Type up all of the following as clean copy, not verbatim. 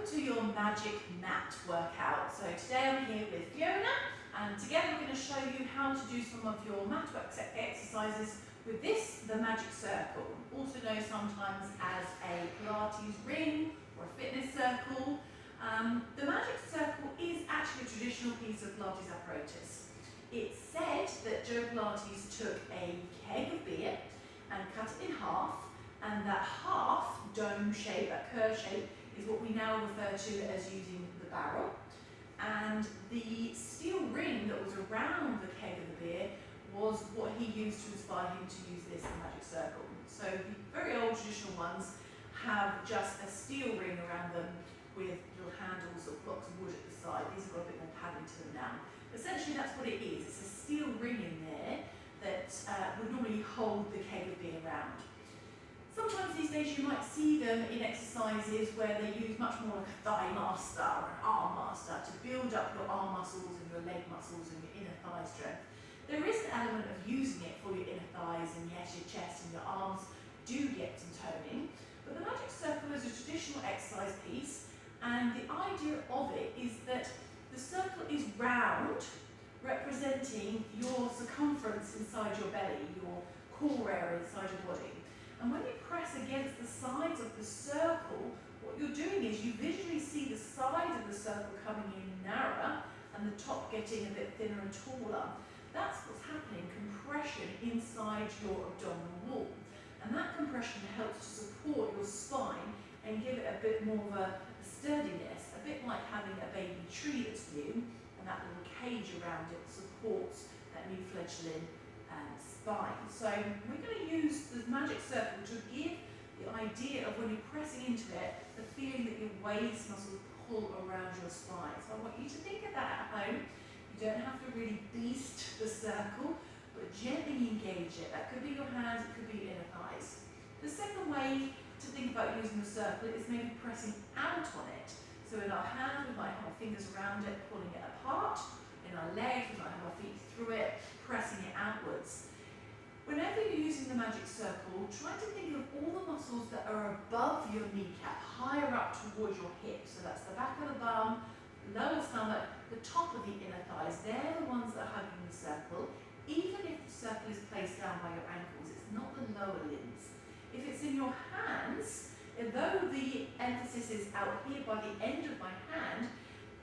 to your magic mat workout. So today I'm here with Fiona, and together we're going to show you how to do some of your mat work exercises with this, the magic circle, also known sometimes as a Pilates ring or a fitness circle. The magic circle is actually a traditional piece of Pilates apparatus. It's said that Joe Pilates took a keg of beer and cut it in half, and that half dome shape, that curve shape, is what we now refer to as using the barrel. And the steel ring that was around the keg of the beer was what he used to inspire him to use this magic circle. So the very old traditional ones have just a steel ring around them with little handles or blocks of wood at the side. These have got a bit more padding to them now. Essentially that's what it is. It's a steel ring in there that would normally hold the keg of beer around. Sometimes these days you might see them in exercises where they use much more like a thigh master or an arm master to build up your arm muscles and your leg muscles and your inner thigh strength. There is an element of using it for your inner thighs, and yes, your chest and your arms do get some toning. But the magic circle is a traditional exercise piece, and the idea of it is that the circle is round, representing your circumference inside your belly, your core area inside your body. And when you press against the sides of the circle, what you're doing is you visually see the sides of the circle coming in narrower and the top getting a bit thinner and taller. That's what's happening, compression inside your abdominal wall. And that compression helps to support your spine and give it a bit more of a sturdiness, a bit like having a baby tree that's new, and that little cage around it supports that new fledgling spine. So we're going to use the magic circle to give the idea of when you're pressing into it, the feeling that your waist muscles pull around your spine. So I want you to think of that at home. You don't have to really beast the circle, but gently engage it. That could be your hands, it could be your inner thighs. The second way to think about using the circle is maybe pressing out on it. So in our hand, we might have our fingers around it, pulling it apart. In our legs, we might have our feet through it, pressing it outwards. Whenever you're using the magic circle, try to think of all the muscles that are above your kneecap, higher up towards your hips. So that's the back of the bum, lower stomach, the top of the inner thighs. They're the ones that are hugging the circle. Even if the circle is placed down by your ankles, it's not the lower limbs. If it's in your hands, though the emphasis is out here by the end of my hand,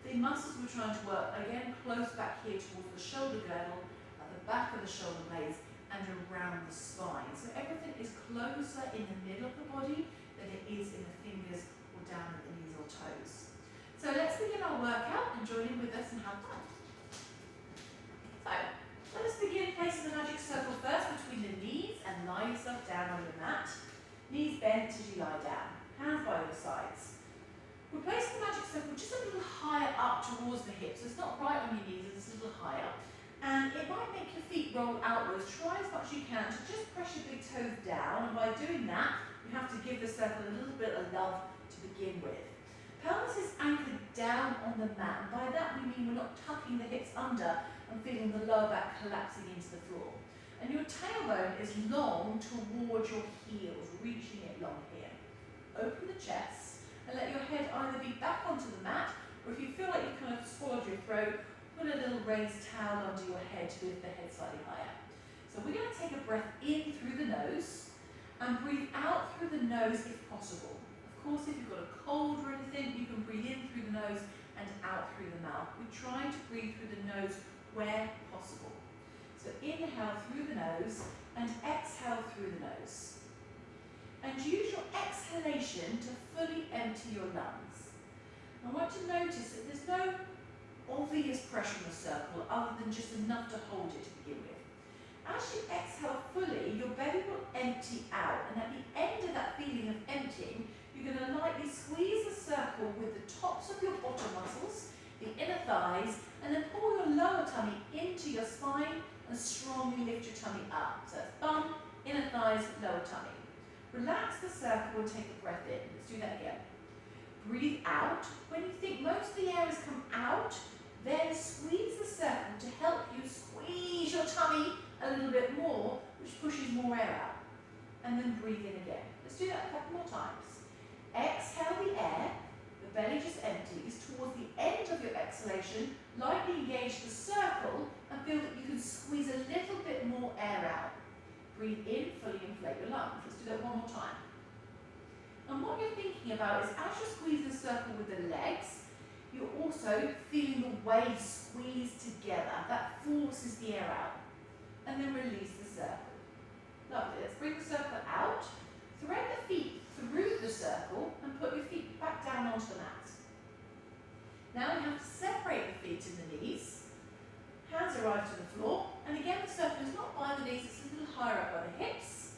the muscles we're trying to work, again, close back here towards the shoulder girdle, at the back of the shoulder blades, and around the spine. So everything is closer in the middle of the body than it is in the fingers or down at the knees or toes. So let's begin our workout and join in with us and have fun. So let us begin placing the magic circle first between the knees and lie yourself down on your mat. Knees bent as you lie down, hands by your sides. We're placing the magic circle just a little higher up towards the hips. So it's not right on your knees, it's a little higher. And it might make your feet roll outwards. Try as much as you can to just press your big toes down. And by doing that, you have to give the circle a little bit of love to begin with. Pelvis is anchored down on the mat. And by that we mean we're not tucking the hips under and feeling the lower back collapsing into the floor. And your tailbone is long towards your heels, reaching it long here. Open the chest and let your head either be back onto the mat, or if you feel like you've kind of swallowed your throat, put a little raised towel under your head to lift the head slightly higher. So we're going to take a breath in through the nose and breathe out through the nose if possible. Of course, if you've got a cold or anything, you can breathe in through the nose and out through the mouth. We're trying to breathe through the nose where possible. So inhale through the nose and exhale through the nose. And use your exhalation to fully empty your lungs. I want you to notice that there's no obvious pressure on the circle other than just enough to hold it to begin with. As you exhale fully, your belly will empty out, and at the end of that feeling of emptying, you're going to lightly squeeze the circle with the tops of your bottom muscles, the inner thighs, and then pull your lower tummy into your spine and strongly lift your tummy up. So that's bum, inner thighs, lower tummy. Relax the circle and take a breath in. Let's do that again. Breathe out. When you think most of the air has come out, then squeeze the circle to help you squeeze your tummy a little bit more, which pushes more air out. And then breathe in again. Let's do that a couple more times. Exhale the air, the belly just exhalation, lightly engage the circle and feel that you can squeeze a little bit more air out. Breathe in, fully inflate your lungs. Let's do that one more time. And what you're thinking about is as you squeeze the circle with the legs, you're also feeling the waist squeeze together. That forces the air out. And then release the circle. Lovely. Let's bring the circle out. Thread the feet through the circle and put your feet back down onto the mat. Now we have to separate the feet and the knees. Hands arrive to the floor. And again, the circle is not by the knees, it's a little higher up by the hips.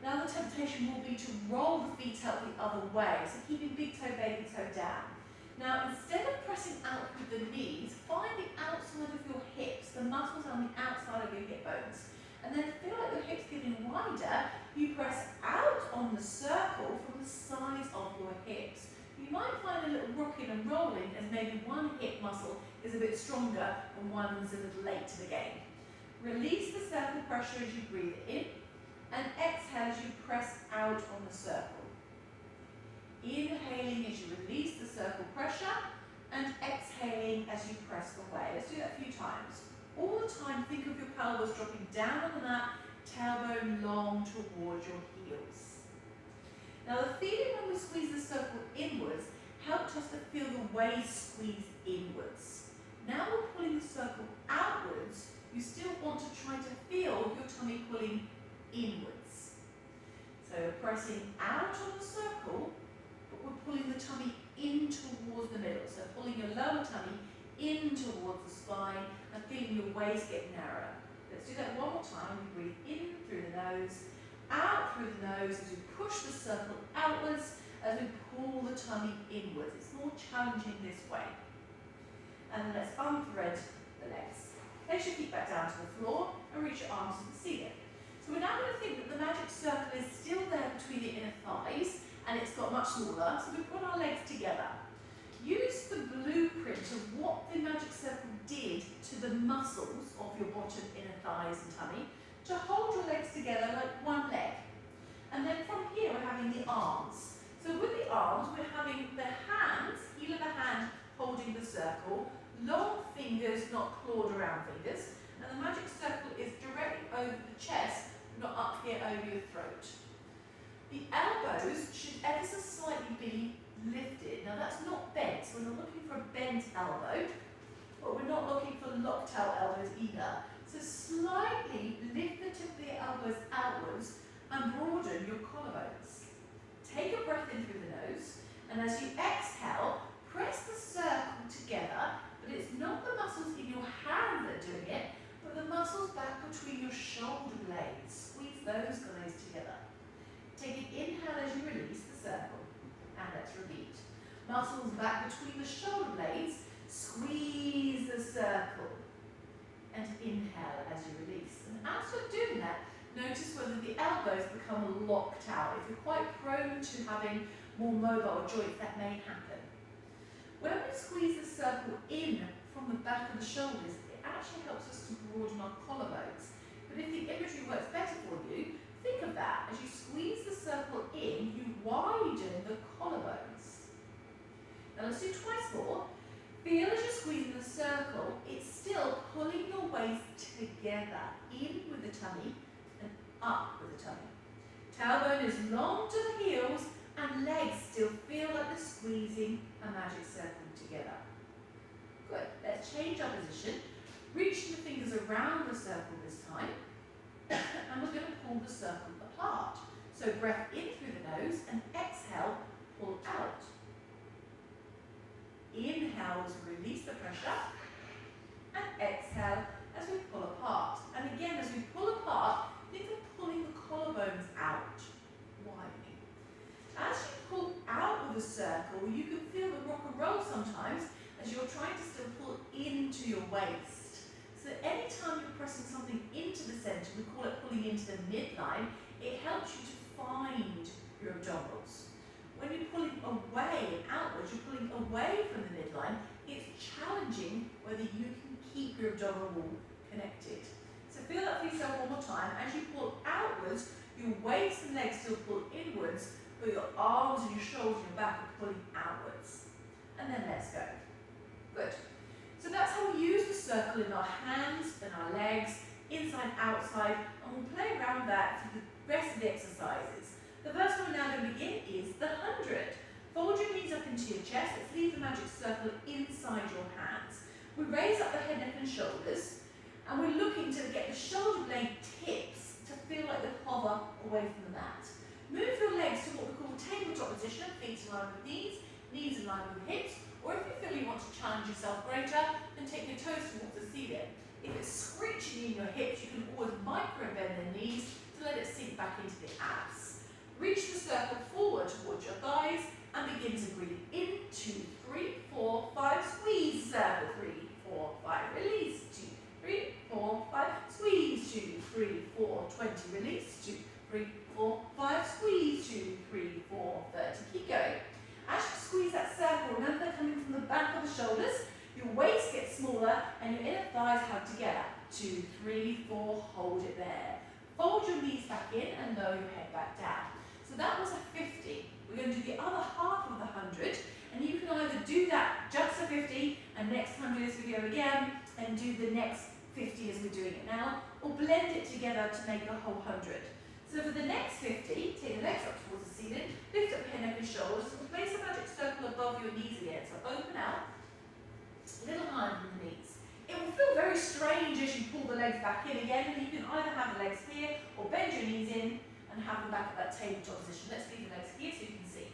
Now the temptation will be to roll the feet out the other way. So keeping big toe, baby toe down. Now, instead of pressing out with the knees, find the outside of your hips, the muscles on the outside of your hip bones. And then feel like your hips getting wider, you press out on the circle from the sides of your hips. You might find a little rocking and rolling as maybe one hip muscle is a bit stronger and one's a little late to the game. Release the circle pressure as you breathe in and exhale as you press out on the circle. Inhaling as you release the circle pressure and exhaling as you press away. Let's do that a few times. All the time, think of your pelvis dropping down on the mat, tailbone long towards your heels. Now the feeling when we squeeze the circle inwards helped us to feel the waist squeeze inwards. Now we're pulling the circle outwards, you still want to try to feel your tummy pulling inwards. So pressing out on the circle, but we're pulling the tummy in towards the middle. So pulling your lower tummy in towards the spine and feeling your waist get narrower. Let's do that one more time. We breathe in through the nose, out through the nose as we push the circle outwards, as we pull the tummy inwards. It's more challenging this way. And then let's unthread the legs. Place your feet back down to the floor and reach your arms to the ceiling. So we're now going to think that the magic circle is still there between the inner thighs and it's got much smaller, so we put our legs together. Use the blueprint of what the magic circle did to the muscles of your bottom, inner thighs and tummy to hold your legs together like one leg. And then from here we're having the arms. So with the arms we're having the hands, heel of the hand holding the circle, long fingers, not clawed around fingers, and the magic circle is directly over the chest, not up here over your throat. The elbows should ever so slightly be lifted. Now that's not bent, so we're not looking for a bent elbow, but we're not looking for locked out elbows either. So slightly lift the tip of the elbows outwards and broaden your collarbones. Take a breath in through the nose, and as you exhale, press the circle together, but it's not the muscles in your hand that are doing it, but the muscles back between your shoulder blades. Squeeze those guys together. Take an inhale as you release the circle, and let's repeat. Muscles back between the shoulder blades, squeeze the circle, and inhale as you release. And as you're doing that, notice whether the elbows become locked out. If you're quite prone to having more mobile joints, that may happen. When we squeeze the circle in from the back of the shoulders, it actually helps us to broaden our collarbones. But if the imagery works better for you, think of that. As you squeeze the circle in, you widen the collarbones. Now let's do twice more. Feel as you're squeezing the circle, it's still pulling your waist together, in with the tummy and up with the tummy. Tailbone is long to the heels and legs still feel like they're squeezing a magic circle together. Good, let's change our position. Reach the fingers around the circle this time and we're going to pull the circle apart. So breath in through the nose and exhale, pull out. Inhale as we release the pressure and exhale as we pull apart. And again, as we pull apart, think of pulling the collarbones out, widening. As you pull out with a circle, you can feel the rock and roll sometimes as you're trying to still pull into your waist. So anytime you're pressing something into the center, we call it pulling into the midline, it helps you to find your abdominals. When you're pulling away and outwards, you're pulling away from the midline, it's challenging whether you can keep your abdominal wall connected. So feel that for yourself one more time. As you pull outwards, your waist and legs still pull inwards, but your arms and your shoulders and your back are pulling outwards. And then let's go. Good. circle in our hands and our legs, inside, outside, and we'll play around that for the rest of the exercises. The first one we're now going to begin is the 100. Fold your knees up into your chest. Let's leave the magic circle inside your hands. We raise up the head, neck and shoulders, and we're looking to get the shoulder blade tips to feel like they hover away from the mat. Move your legs to what we call tabletop position, feet in line with knees in line with hips, or if you feel you want to challenge yourself greater, then take your toes towards the ceiling. If it's screeching in your hips, you can always micro bend the knees to let it sink back into the abs. Reach the circle forward towards your thighs and begin to breathe in. 2, 3, 4, 5, squeeze circle. 3, 4, 5, release. 2, 3, 4, 5, squeeze. 2, 3, 4, 20, release. 2, 3, 4, 5, squeeze. 2, 3, 4, 30. Keep going. As you squeeze that circle, remember they're coming from the back of the shoulders, your waist gets smaller and your inner thighs hug together. 2, 3, 4, hold it there. Fold your knees back in and lower your head back down. So that was a 50. We're going to do the other half of the 100, and you can either do that just a 50 and next 100 as we go again, and do the next 50 as we're doing it now, or blend it together to make a whole 100. So for the next 50, take the legs up towards the ceiling, lift up your head, neck and shoulders, and place a magic circle above your knees again. So open out, a little higher than the knees. It will feel very strange as you pull the legs back in again, and you can either have the legs here or bend your knees in and have them back at that tabletop position. Let's leave the legs here so you can see.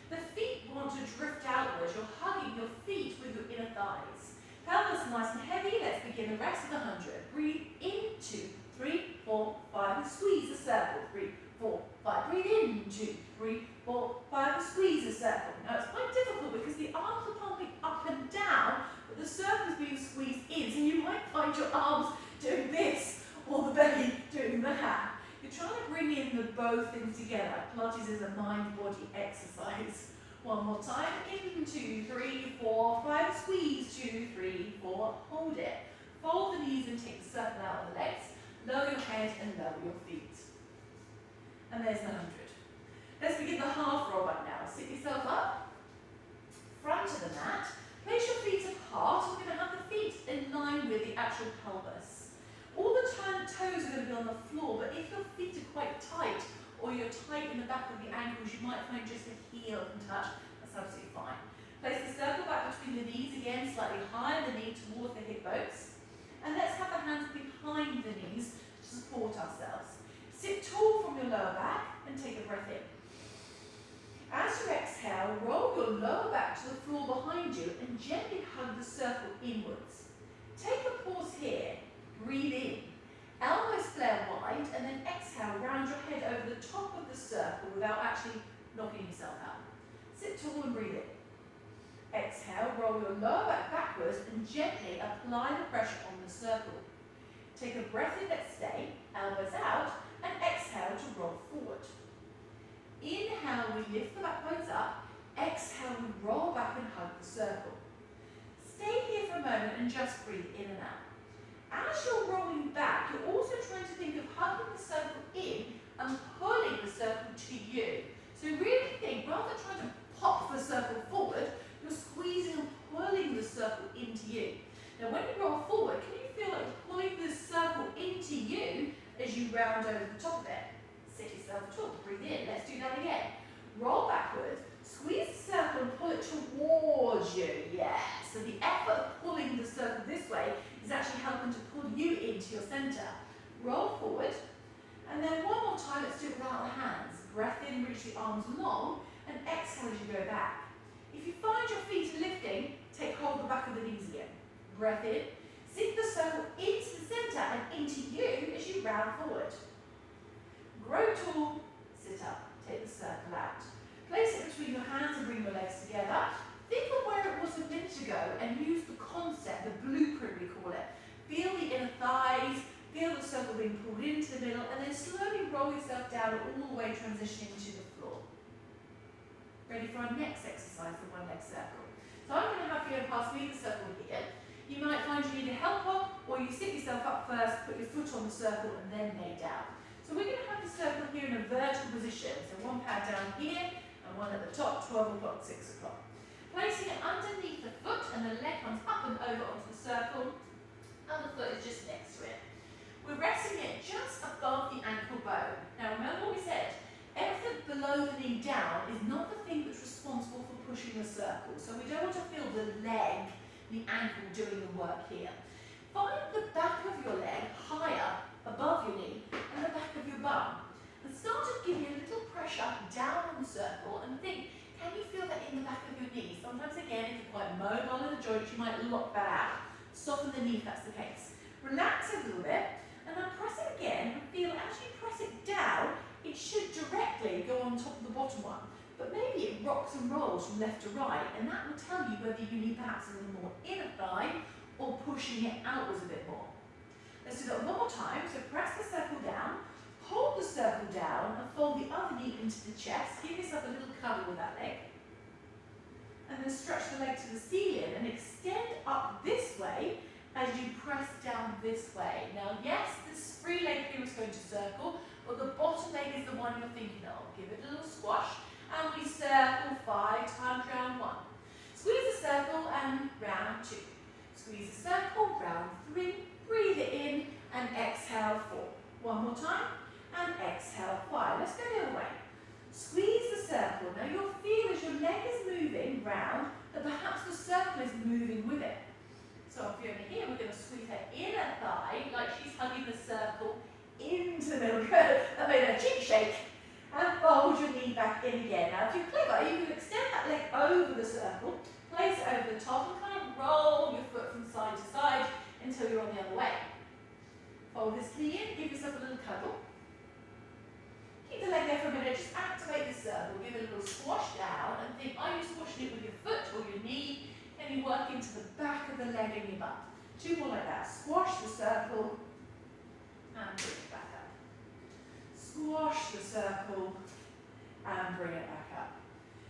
The feet want to drift outwards. You're hugging your feet with your inner thighs. Pelvis nice and heavy. Let's begin the rest of the 100. Breathe in. 2, 3, 4, 5, and squeeze the circle. 3, 4, 5. Breathe in. 2, 3, 4, 5, and squeeze the circle. Now it's quite difficult because the arms are pumping up and down, but the circle is being squeezed in, so you might find your arms doing this or the belly doing that. You're trying to bring in the both things together. Pilates is a mind-body exercise. One more time. In. 2, 3, 4, 5. Squeeze. 2, 3, 4. Hold it. Fold the knees and take the circle out of the legs. Lower your head and lower your feet. And there's the 100. Let's begin the half roll right now. Sit yourself up. Front of the mat. Place your feet apart. We're going to have the feet in line with the actual pelvis. All the toes are going to be on the floor, but if your feet are quite tight, or you're tight in the back of the ankles, you might find just a heel can touch. That's absolutely fine. Place the circle back between the knees again, slightly higher the knee towards the hip bones. And let's have the hands behind the knees to support ourselves. Sit tall from your lower back and take a breath in. As you exhale, roll your lower back to the floor behind you and gently hug the circle inwards. Take a pause here. Breathe in. Elbows flare wide, and then exhale, round your head over the top of the circle without actually knocking yourself out. Sit tall and breathe in. Exhale, roll your lower back backwards and gently apply the pressure on the circle. Take a breath in, let's stay, elbows out, and exhale to roll forward. Inhale, we lift the back bones up. Exhale, we roll back and hug the circle. Stay here for a moment and just breathe in and out. As you're rolling back, you're also trying to think of hugging the circle in and pulling the circle to you. So really think, rather than trying to pop the circle forward, you're squeezing and pulling the circle into you. Now when you roll forward, can you feel like pulling the circle into you as you round over the top of it? Sit yourself tall, breathe in, let's do that again. Roll backwards, squeeze the circle and pull it towards you, yes. So the effort of pulling the circle this way is actually helping to pull you into your centre. Roll forward, and then one more time, let's do it without the hands. Breath in, reach the arms long, and exhale as you go back. If you find your feet are lifting, take hold of the back of the knees again. Breath in, sink the circle into the centre and into you as you round forward. Grow tall, sit up, take the circle out. Place it between your hands and bring your legs together. Think of where it was a minute ago and use the concept, the blueprint we call it. Feel the inner thighs, feel the circle being pulled into the middle, and then slowly roll yourself down all the way, transitioning to the floor. Ready for our next exercise, the one leg circle. So I'm going to have you pass me the circle here. You might find you need a helper, or you sit yourself up first, put your foot on the circle, and then lay down. So we're going to have the circle here in a vertical position. So one pad down here, and one at the top, 12 o'clock, 6 o'clock. Placing it underneath the foot, and the leg comes up and over onto the circle. Other foot is just next to it. We're resting it just above the ankle bone. Now remember what we said, everything below the knee down is not the thing that's responsible for pushing the circle. So we don't want to feel the leg, the ankle doing the work here. Find the back of your leg higher above your knee and the back of your bum. And start to give you a little pressure down on the circle and think, can you feel that in the back of your knee? Sometimes again, if you're quite mobile in the joints, you might lock that out. Soften the knee if that's the case. Relax a little bit and then press it again and feel as you press it down, it should directly go on top of the bottom one. But maybe it rocks and rolls from left to right, and that will tell you whether you need perhaps a little more inner thigh or pushing it outwards a bit more. Let's do that one more time. So press the circle down, hold the circle down and fold the other knee into the chest. Give yourself a little cuddle with that leg. And then stretch the leg to the ceiling and extend up this way as you press down this way. Now yes, this free leg here is going to circle, but the bottom leg is the one you're thinking of. Give it a little squash and we circle 5 times round 1. Squeeze the circle and round 2. Squeeze the circle, round 3. Breathe it in and exhale 4. One more time and exhale 5. Let's go the other way. Squeeze the circle. Now you'll feel as your leg is moving round that perhaps the circle is moving with it. So if you're over here, we're going to squeeze her inner thigh like she's hugging the circle into the middle. Good. That made a cheek shake. And fold your knee back in again. Now if you're clever, you can extend that leg over the circle, place it over the top and kind of roll your foot from side to side until you're on the other way. Fold this knee in, give yourself a little cuddle. Keep the leg there for a minute, just activate the circle, give it a little squash down and think, are you squashing it with your foot or your knee? Can you work into the back of the leg and your butt? 2 more like that. Squash the circle and bring it back up. Squash the circle and bring it back up.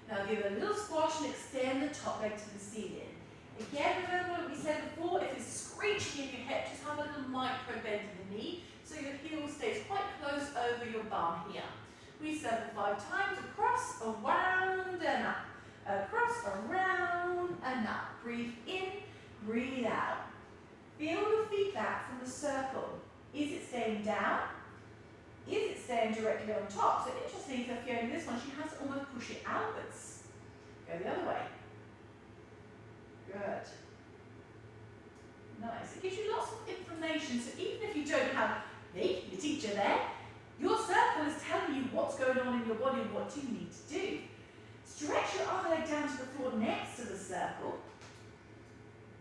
Now give it a little squash and extend the top leg to the ceiling. Again, remember what we said before, if it's screeching in your hip, just have a little micro bend in the knee so your heel stays quite close over your bum here. We circle 5 times, across, around and up. Across, around and up. Breathe in, breathe out. Feel your feet back from the circle. Is it staying down? Is it staying directly on top? So interesting for Fiona, this one, she has to almost push it outwards. Go the other way. Good. Nice. It gives you lots of information. So even if you don't have me, your teacher there, your circle is telling you what's going on in your body and what you need to do. Stretch your other leg down to the floor next to the circle.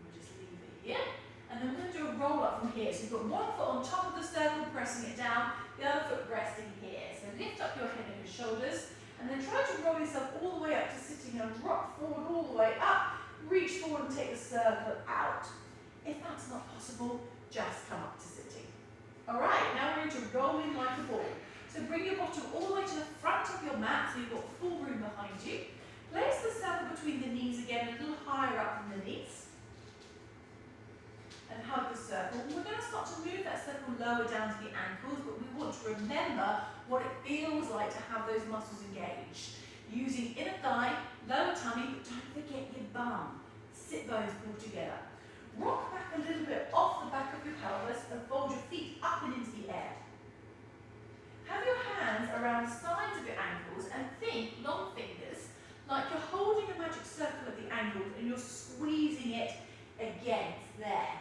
We'll just leave it here. And then we're going to do a roll up from here. So you've got one foot on top of the circle, pressing it down, the other foot resting here. So lift up your head and your shoulders, and then try to roll yourself all the way up to sitting and rock forward all the way up. Reach forward and take the circle out. If that's not possible, just come up to sitting. All right, now we're going to roll in like a ball. So bring your bottom all the way to the front of your mat, so you've got full room behind you. Place the circle between the knees again, a little higher up than the knees. And hug the circle. We're going to start to move that circle lower down to the ankles, but we want to remember what it feels like to have those muscles engaged. Using inner thigh, lower tummy, but don't forget your bum. Sit bones pulled together. Rock back a little bit off the back of your pelvis and fold your feet up and into the air. Have your hands around the sides of your ankles and think, long fingers, like you're holding a magic circle at the ankles and you're squeezing it against there.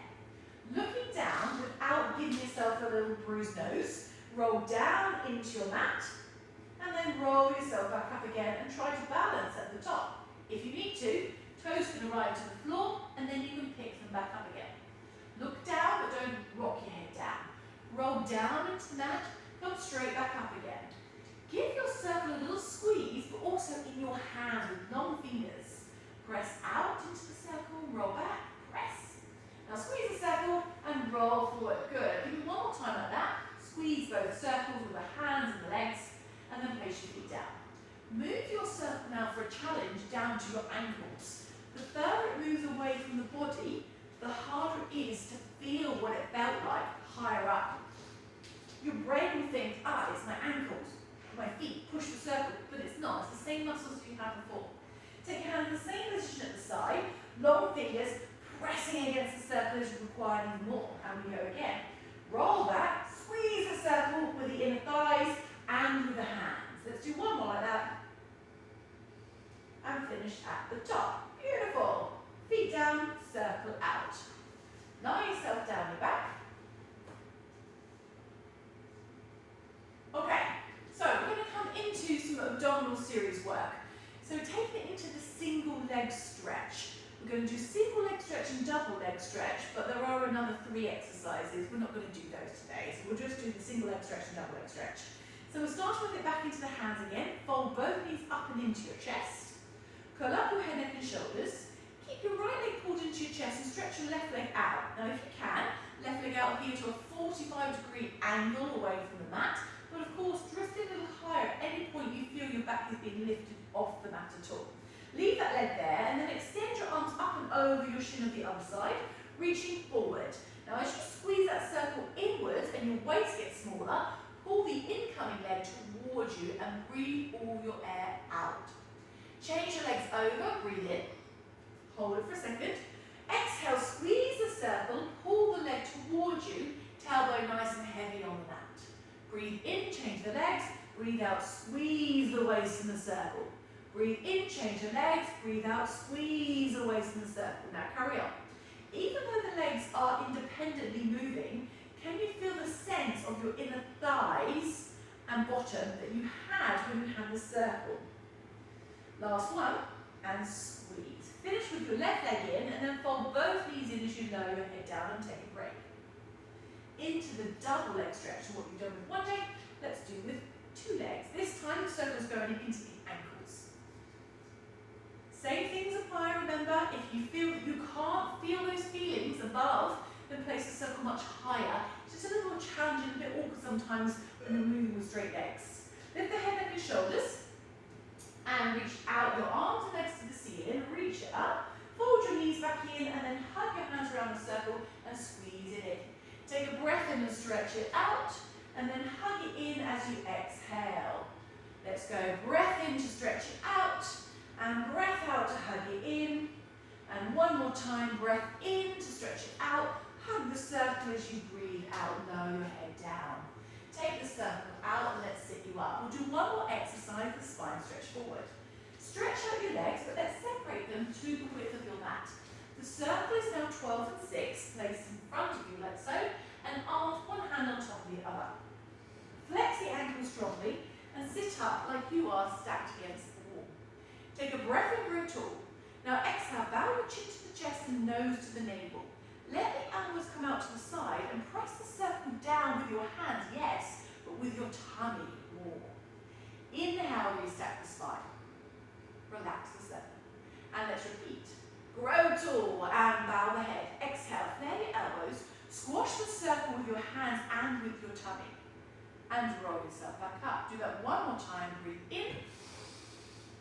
Looking down without giving yourself a little bruised nose, roll down into your mat and then roll yourself back up again and try to balance at the top. If you need to, toes can arrive to the floor and then you can pick them back up again. Look down but don't rock your head down. Roll down into the mat, come straight back up again. Give your circle a little squeeze but also in your hand with long fingers. Press out into the circle, roll back, press. Now squeeze the circle and roll forward. Good. Give me one more time like that. Squeeze both circles with the hands and the legs and then place your feet down. Move your circle now for a challenge down to your ankles. The further it moves away from the body, the harder it is to feel what it felt like higher up. Your brain will think, it's my ankles, my feet, push the circle, but it's not. It's the same muscles you had before. Take your hand in the same position at the side, long fingers, pressing against the circle as you require even more. and we go again. Roll back, squeeze the circle with the inner thighs and with the hands. Let's do one more like that. And finish at the top. Beautiful. Feet down, circle out. Lie yourself down your back. Okay, so we're going to come into some abdominal series work. So taking it into the single leg stretch. We're going to do single leg stretch and double leg stretch, but there are another 3 exercises. We're not going to do those today, so we'll just do the single leg stretch and double leg stretch. So we'll start with it back into the hands again. Fold both knees up and into your chest. Curl up your head, neck and shoulders. Keep your right leg pulled into your chest and stretch your left leg out. Now if you can, left leg out here to a 45-degree angle away from the mat, but of course drift a little higher at any point you feel your back is being lifted off the mat at all. Leave that leg there and then extend your arms up and over your shin of the other side, reaching forward. Now as you squeeze that circle inwards and your waist gets smaller, pull the incoming leg towards you and breathe all your air out. Change your legs over, breathe in, hold it for a second. Exhale, squeeze the circle, pull the leg towards you, tailbone nice and heavy on the mat. Breathe in, change the legs, breathe out, squeeze the waist in the circle. Breathe in, change the legs, breathe out, squeeze the waist in the circle. Now carry on. Even though the legs are independently moving, can you feel the sense of your inner thighs and bottom that you had when you had the circle? Last one, and squeeze. Finish with your left leg in and then fold both knees in as you lower your head down and take a break. Into the double leg stretch. So what you've done with one leg, let's do with 2 legs. This time the circle's going into the ankles. Same things apply, remember, if you feel that you can't feel those feelings above, then place the circle much higher. It's just a little more challenging, a bit awkward sometimes when you're moving with straight legs. Lift the head, neck and shoulders, and reach out your arms and legs to the ceiling, reach it up, fold your knees back in, and then hug your hands around the circle and squeeze it in. Take a breath in and stretch it out, and then hug it in as you exhale. Let's go, breath in to stretch it out, and breath out to hug it in. And one more time, breath in to stretch it out. Hug the circle as you breathe out, lower your head down. Take the circle out and let's sit you up. We'll do one more exercise, the spine stretch forward. Stretch out your legs, but let's separate them to the width of your mat. The circle is now 12 and 6, placed in front of you like so, and arms one hand on top of the other. Flex the ankles strongly and sit up like you are stacked against the wall. Take a breath in for a tall. Now exhale, bow your chin to the chest and nose to the navel. Let the elbows come out to the side and press the circle down with your hands, yes, but with your tummy more. Inhale, restack the spine. Relax the circle. And let's repeat. Grow tall and bow the head. Exhale, flare your elbows, squash the circle with your hands and with your tummy. And roll yourself back up. Do that one more time. Breathe in.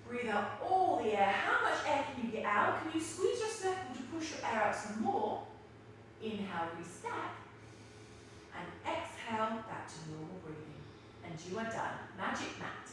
Breathe out all the air. How much air can you get out? Can you squeeze your circle to push your air out some more? Inhale, restack. And exhale, back to normal breathing. And you are done. Magic mat.